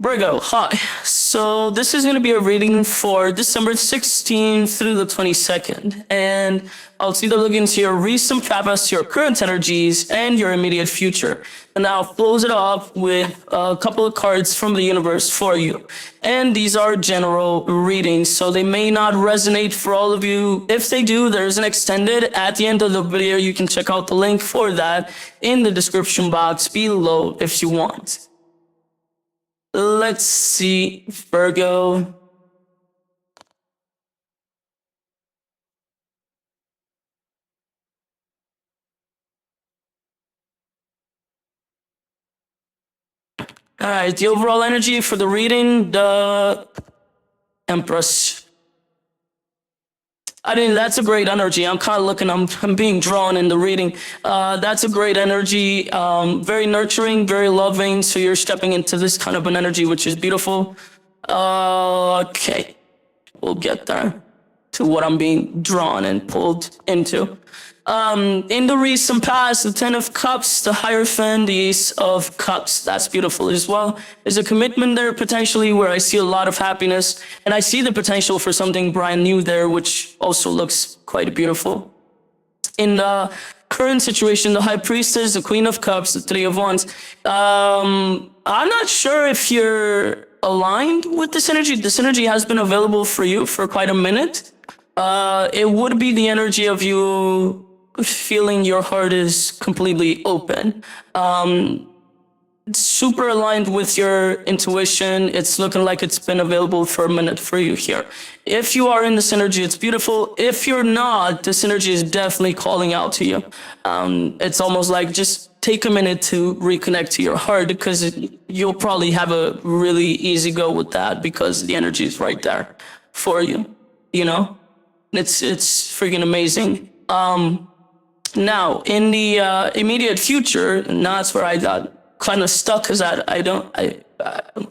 Virgo, hi. So this is going to be a reading for December 16th through the 22nd. And I'll see the look into your recent past, your current energies, and your immediate future. And I'll close it off with a couple of cards from the universe for you. And these are general readings, so they may not resonate for all of you. If they do, there's an extended at the end of the video. You can check out the link for that in the description box below if you want. Let's see, Virgo. All right, the overall energy for the reading, the Empress. That's a great energy. I'm kind of looking, I'm being drawn in the reading. That's a great energy, very nurturing, very loving. So you're stepping into this kind of an energy, which is beautiful. Okay, we'll get there to what I'm being drawn and pulled into. In the recent past, the Ten of Cups, the Hierophant, the Ace of Cups, that's beautiful as well. There's a commitment there potentially where I see a lot of happiness, and I see the potential for something brand new there, which also looks quite beautiful. In the current situation, the High Priestess, the Queen of Cups, the Three of Wands, I'm not sure if you're aligned with this energy. This energy has been available for you for quite a minute. It would be the energy of you feeling your heart is completely open. It's super aligned with your intuition. It's looking like it's been available for a minute for you here. If you are in this energy, it's beautiful. If you're not, this energy is definitely calling out to you. It's almost like just take a minute to reconnect to your heart, because you'll probably have a really easy go with that because the energy is right there for you, you know? It's freaking amazing. Now, in the immediate future, and that's where I got kind of stuck, because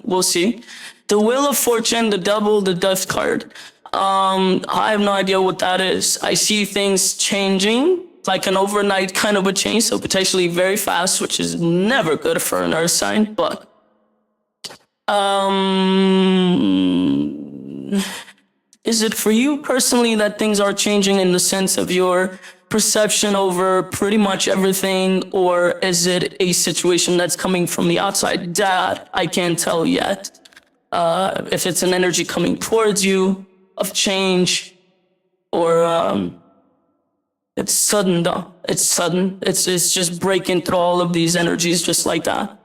we'll see. The Wheel of Fortune, the Double, the Death card. I have no idea what that is. I see things changing, like an overnight kind of a change, so potentially very fast, which is never good for an earth sign, but... Is it for you personally that things are changing in the sense of your perception over pretty much everything, or is it a situation that's coming from the outside? That I can't tell yet. If it's an energy coming towards you of change, or it's sudden though. It's sudden. It's just breaking through all of these energies just like that.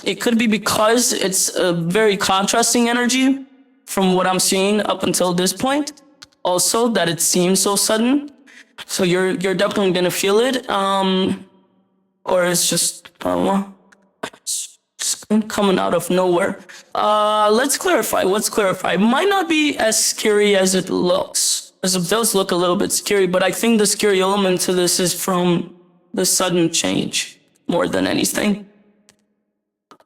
It could be because it's a very contrasting energy from what I'm seeing up until this point. Also, that it seems so sudden. So you're definitely gonna feel it. Or it's just, it's coming out of nowhere. Let's clarify. It might not be as scary as it looks. As it does look a little bit scary, but I think the scary element to this is from the sudden change more than anything.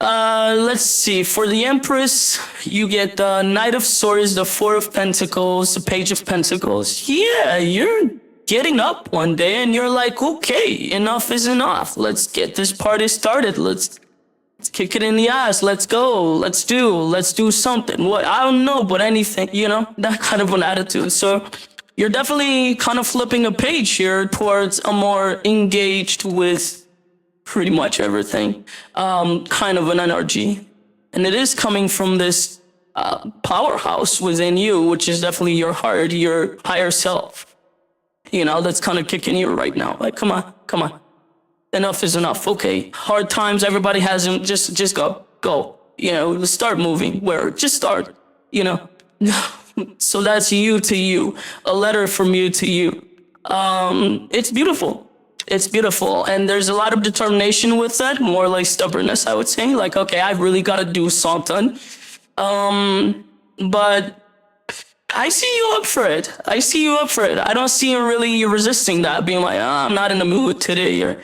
Let's see. For the Empress, you get the Knight of Swords, the Four of Pentacles, the Page of Pentacles. Yeah, you're getting up one day and you're like, okay, enough is enough. Let's get this party started. Let's kick it in the ass. Let's go. Let's do something. What? I don't know, but anything, you know, that kind of an attitude. So you're definitely kind of flipping a page here towards a more engaged with pretty much everything, kind of an energy. And it is coming from this powerhouse within you, which is definitely your heart, your higher self. You know, that's kind of kicking you right now. Like, come on. Enough is enough. Okay, hard times, everybody has them. Just go. You know, start moving. Just start, you know. So that's you to you. A letter from you to you. It's beautiful. It's beautiful, and there's a lot of determination with that, more like stubbornness, I would say. Like, okay, I really got to do something. But I see you up for it. I don't see you really resisting that, being like, I'm not in the mood today.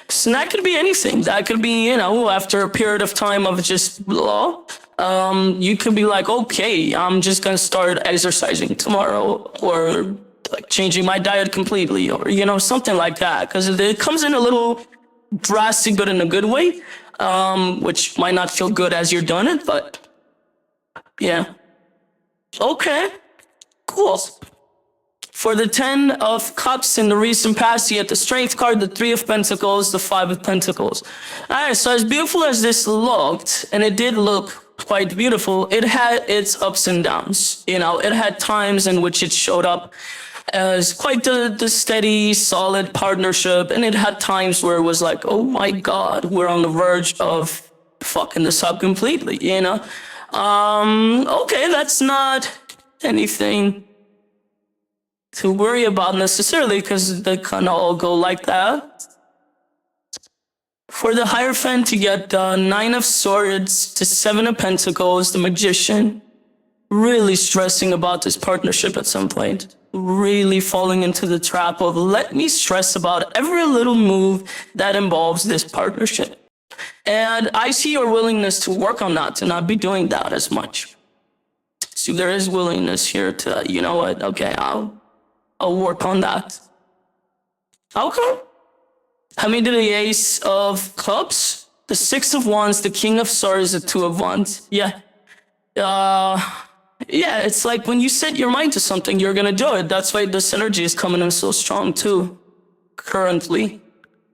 So that could be anything. That could be, you know, after a period of time of just blah, you could be like, okay, I'm just going to start exercising tomorrow, or like changing my diet completely, or, you know, something like that. Because it comes in a little drastic, but in a good way. which might not feel good as you're doing it, but yeah. Okay, cool. For the 10 of Cups in the recent past, you had the Strength card, the 3 of Pentacles, the 5 of Pentacles. Alright, so as beautiful as this looked, and it did look quite beautiful, it had its ups and downs. You know, it had times in which it showed up as quite the steady, solid partnership, and it had times where it was like, oh my god, we're on the verge of fucking this up completely, you know? Okay, that's not anything to worry about necessarily, because they kind of all go like that. For the Hierophant, you get the 9 of Swords, the 7 of Pentacles, the Magician. Really stressing about this partnership at some point. Really falling into the trap of let me stress about every little move that involves this partnership. And I see your willingness to work on that, to not be doing that as much. So there is willingness here to, you know what, okay, I'll work on that. Okay. Coming to the Ace of Cups, the 6 of Wands, the King of Swords, the 2 of Wands. Yeah. Yeah, it's like when you set your mind to something, you're gonna do it. That's why this energy is coming in so strong too, currently.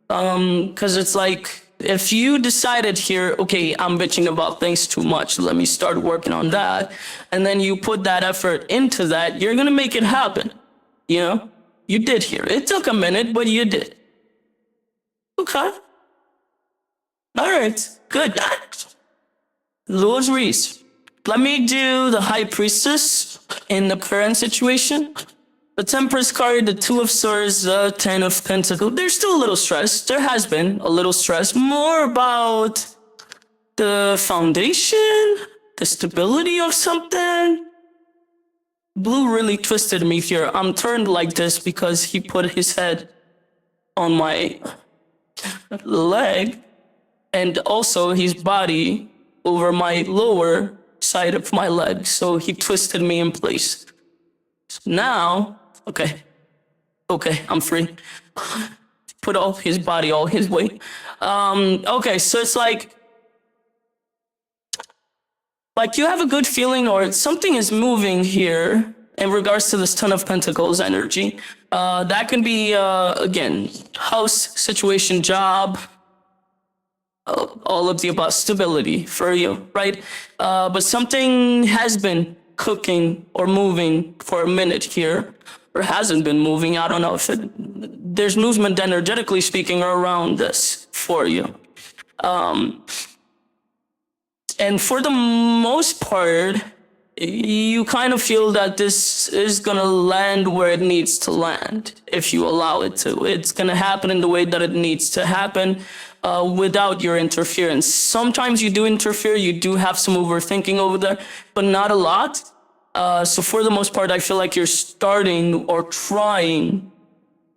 Because it's like, if you decided here, okay, I'm bitching about things too much, let me start working on that, and then you put that effort into that, you're gonna make it happen. You know, you did here. It took a minute, but you did. Okay. All right. Good. Louis Reese. Let me do the High Priestess in the current situation. The Temperance card, the 2 of Swords, the 10 of Pentacles. There's still a little stress. There has been a little stress. More about the foundation, the stability of something. Blue really twisted me here. I'm turned like this because he put his head on my leg and also his body over my lower side of my leg. So he twisted me in place. So now, okay, I'm free. Put all his body, all his weight. Okay, so it's like you have a good feeling or something is moving here in regards to this 10 of Pentacles energy. That can be, again, house, situation, job, all of the above, stability for you, right? But something has been cooking or moving for a minute here, or hasn't been moving. I don't know if there's movement energetically speaking around this for you. And for the most part, you kind of feel that this is going to land where it needs to land, if you allow it to. It's going to happen in the way that it needs to happen without your interference. Sometimes you do interfere, you do have some overthinking over there, but not a lot. So for the most part, I feel like you're starting or trying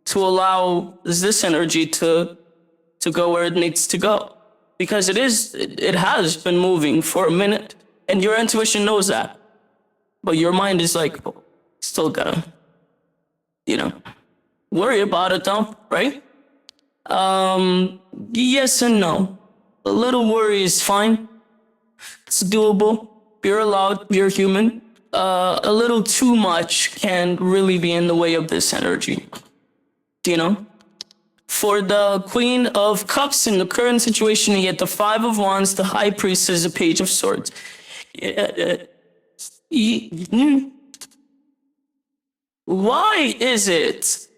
to allow this energy to go where it needs to go. Because it has been moving for a minute, and your intuition knows that. But your mind is like, oh, still gotta, worry about it though, right? Yes and no. A little worry is fine. It's doable. You're allowed, you're human. A little too much can really be in the way of this energy. For the Queen of Cups in the current situation, you get the 5 of Wands, the High Priestess, the Page of Swords. Why is it?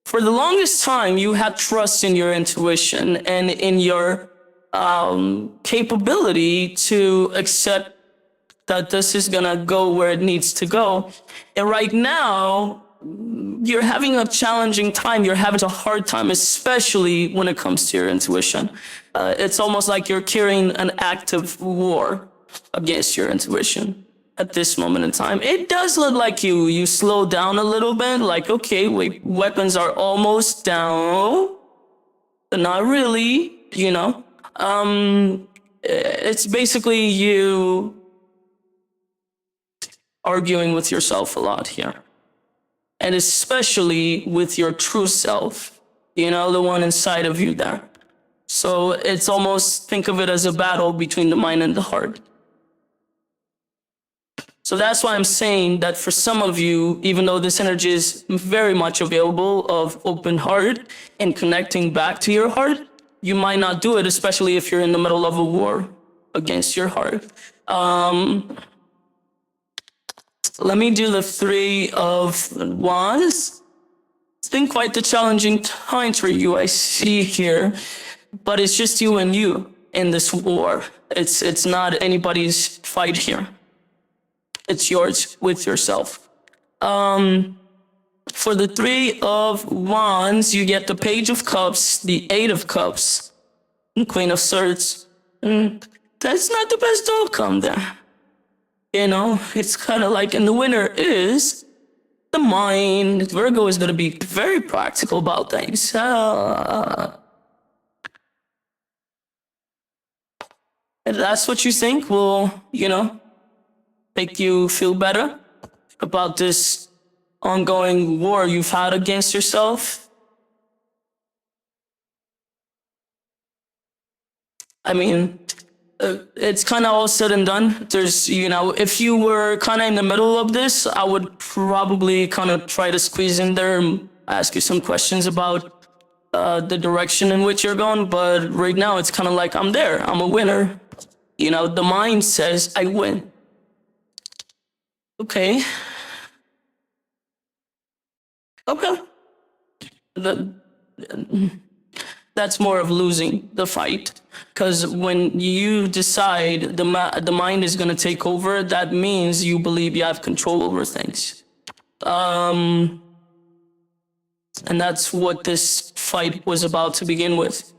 For the longest time, you had trust in your intuition and in your capability to accept that this is gonna go where it needs to go. And right now, you're having a challenging time. You're having a hard time, especially when it comes to your intuition. It's almost like you're carrying an active war against your intuition at this moment in time. It does look like you slow down a little bit. Like, okay, wait, weapons are almost down. But not really, It's basically you arguing with yourself a lot here. And especially with your true self, the one inside of you there. So it's almost, think of it as a battle between the mind and the heart. So that's why I'm saying that for some of you, even though this energy is very much available of open heart and connecting back to your heart, you might not do it, especially if you're in the middle of a war against your heart. Let me do the Three of Wands. It's been quite the challenging time for you, I see here, but it's just you and you in this war. It's not anybody's fight here. It's yours with yourself. For the Three of Wands, you get the Page of Cups, the Eight of Cups, and Queen of Swords. That's not the best outcome there. You know, it's kind of like, and the winner is the mind. Virgo is going to be very practical about things. If that's what you think will, make you feel better about this ongoing war you've had against yourself. I mean, it's kind of all said and done. There's, if you were kind of in the middle of this, I would probably kind of try to squeeze in there and ask you some questions about the direction in which you're going. But right now, it's kind of like, I'm there. I'm a winner. The mind says, I win. Okay. That's more of losing the fight. Because when you decide the mind is going to take over, that means you believe you have control over things. And that's what this fight was about to begin with.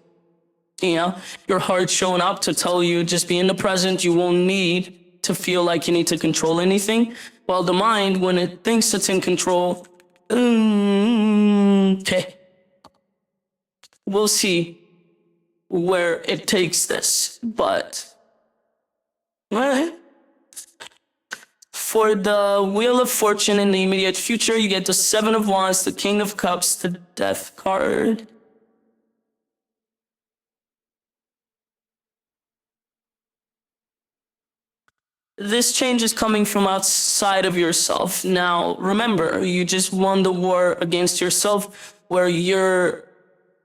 Your heart's showing up to tell you, just be in the present. You won't need to feel like you need to control anything. While the mind, when it thinks it's in control, okay, we'll see where it takes this. But, all right. For the Wheel of Fortune in the immediate future, you get the Seven of Wands, the King of Cups, the Death card. This change is coming from outside of yourself. Now, remember, you just won the war against yourself, where you're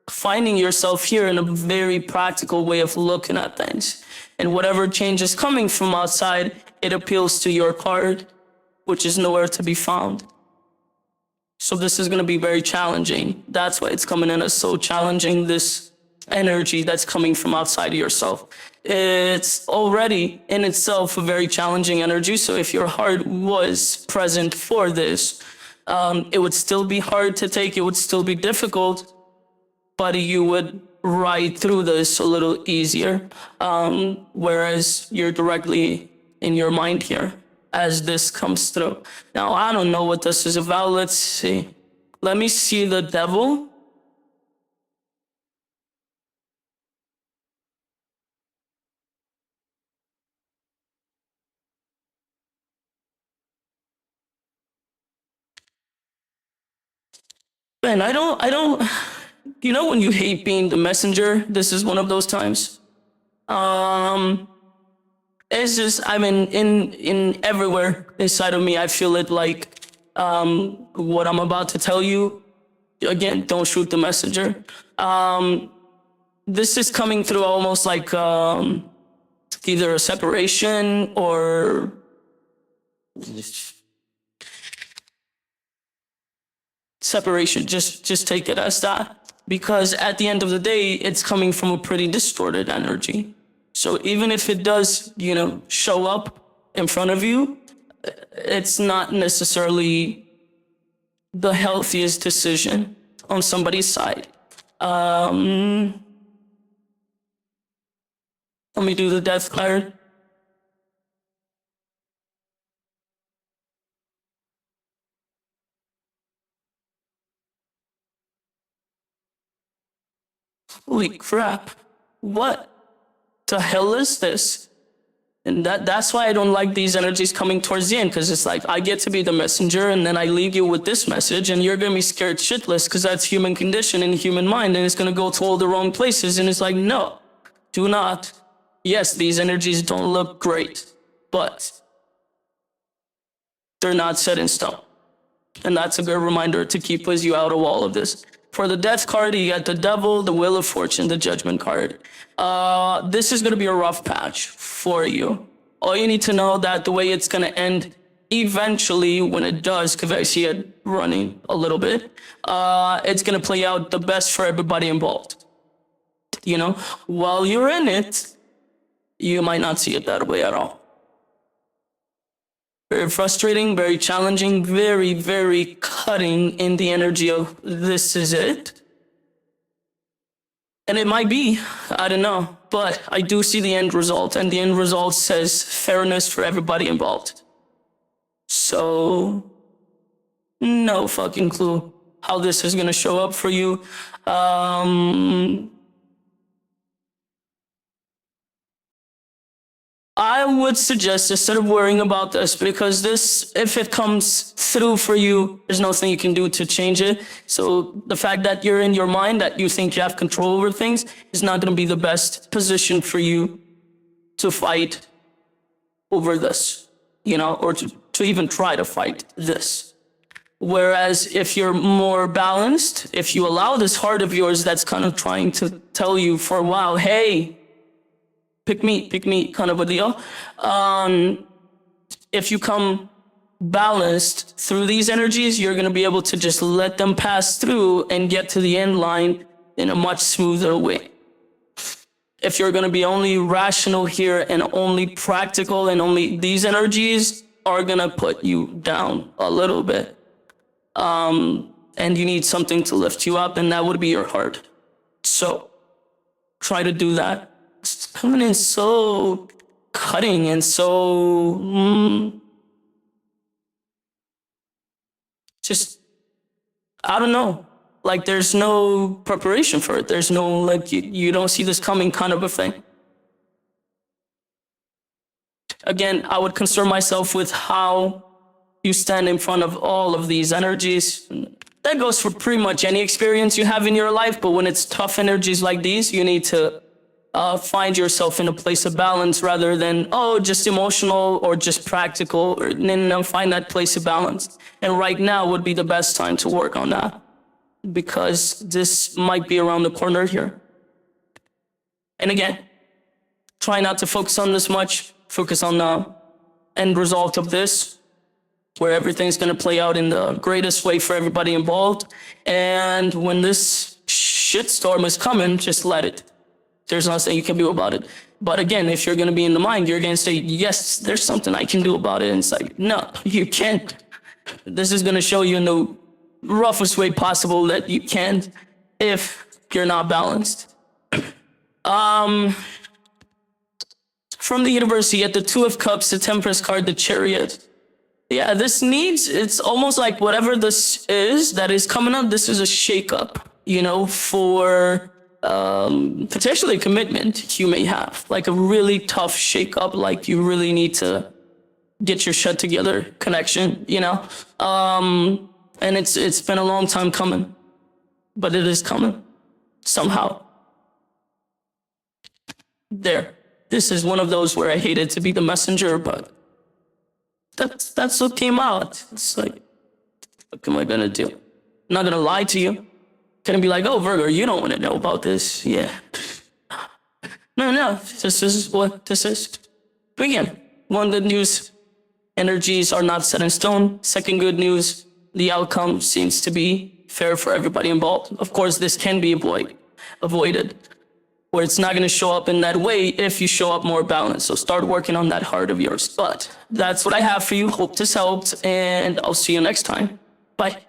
finding yourself here in a very practical way of looking at things. And whatever change is coming from outside, it appeals to your card, which is nowhere to be found. So this is going to be very challenging. That's why it's coming in as so challenging, this energy that's coming from outside of yourself. It's already in itself a very challenging energy. So if your heart was present for this, it would still be hard to take. It would still be difficult, but you would ride through this a little easier. Whereas you're directly in your mind here as this comes through. Now, I don't know what this is about. Let's see. Let me see the Devil. Man, I don't, when you hate being the messenger, this is one of those times. It's just, in everywhere inside of me, I feel it like, what I'm about to tell you, again, don't shoot the messenger. This is coming through almost like, either a separation or separation. Just take it as that, because at the end of the day, it's coming from a pretty distorted energy. So even if it does, show up in front of you, it's not necessarily the healthiest decision on somebody's side. Let me do the Death card. Holy crap. What the hell is this? And that's why I don't like these energies coming towards the end, because it's like I get to be the messenger and then I leave you with this message and you're going to be scared shitless because that's human condition and human mind, and it's going to go to all the wrong places. And it's like, no, do not. Yes, these energies don't look great, but they're not set in stone. And that's a good reminder to keep you out of all of this. For the death card, you got the devil, the wheel of fortune, the judgment card. This is going to be a rough patch for you. All you need to know that the way it's going to end eventually, when it does, because I see it running a little bit, it's going to play out the best for everybody involved. You know, while you're in it, you might not see it that way at all. Very frustrating, very challenging, very, very cutting in the energy of this is it. And it might be, I don't know, but I do see the end result, and the end result says fairness for everybody involved. So, no fucking clue how this is gonna show up for you. I would suggest, instead of worrying about this, because this, if it comes through for you, there's nothing you can do to change it. So the fact that you're in your mind, that you think you have control over things, is not going to be the best position for you to fight over this, you know, or to even try to fight this. Whereas if you're more balanced, if you allow this heart of yours that's kind of trying to tell you for a while, hey, pick me, kind of a deal. If you come balanced through these energies, you're going to be able to just let them pass through and get to the end line in a much smoother way. If you're going to be only rational here and only practical, and only these energies are going to put you down a little bit. And you need something to lift you up, and that would be your heart. So try to do that. It's coming in so cutting and so just, I don't know, like there's no preparation for it. There's no, like, you don't see this coming kind of a thing. Again, I would concern myself with how you stand in front of all of these energies. That goes for pretty much any experience you have in your life, but when it's tough energies like these, you need to find yourself in a place of balance rather than, oh, just emotional or just practical, or no, find that place of balance. And right now would be the best time to work on that, because this might be around the corner here. And again, try not to focus on this much, focus on the end result of this, where everything's going to play out in the greatest way for everybody involved. And when this shitstorm is coming, just let it. There's nothing you can do about it. But again, if you're going to be in the mind, you're going to say, yes, there's something I can do about it. And it's like, no, you can't. This is going to show you in the roughest way possible that you can't if you're not balanced. From the universe, you get the Two of Cups, the Temperance card, the Chariot. Yeah, this needs, it's almost like whatever this is that is coming up, this is a shakeup, you know, for potentially a commitment you may have, like a really tough shakeup, like you really need to get your shit together connection, you know. And it's been a long time coming, but it is coming somehow. There, this is one of those where I hated to be the messenger, but that's what came out. It's like, what am I gonna do? I'm not gonna lie to you. Gonna be like, oh, Virgo, you don't want to know about this. Yeah. No, this is what this is. But again, one good news, energies are not set in stone. Second good news, the outcome seems to be fair for everybody involved. Of course, this can be avoided, where it's not gonna show up in that way if you show up more balanced. So start working on that heart of yours. But that's what I have for you. Hope this helped, and I'll see you next time. Bye.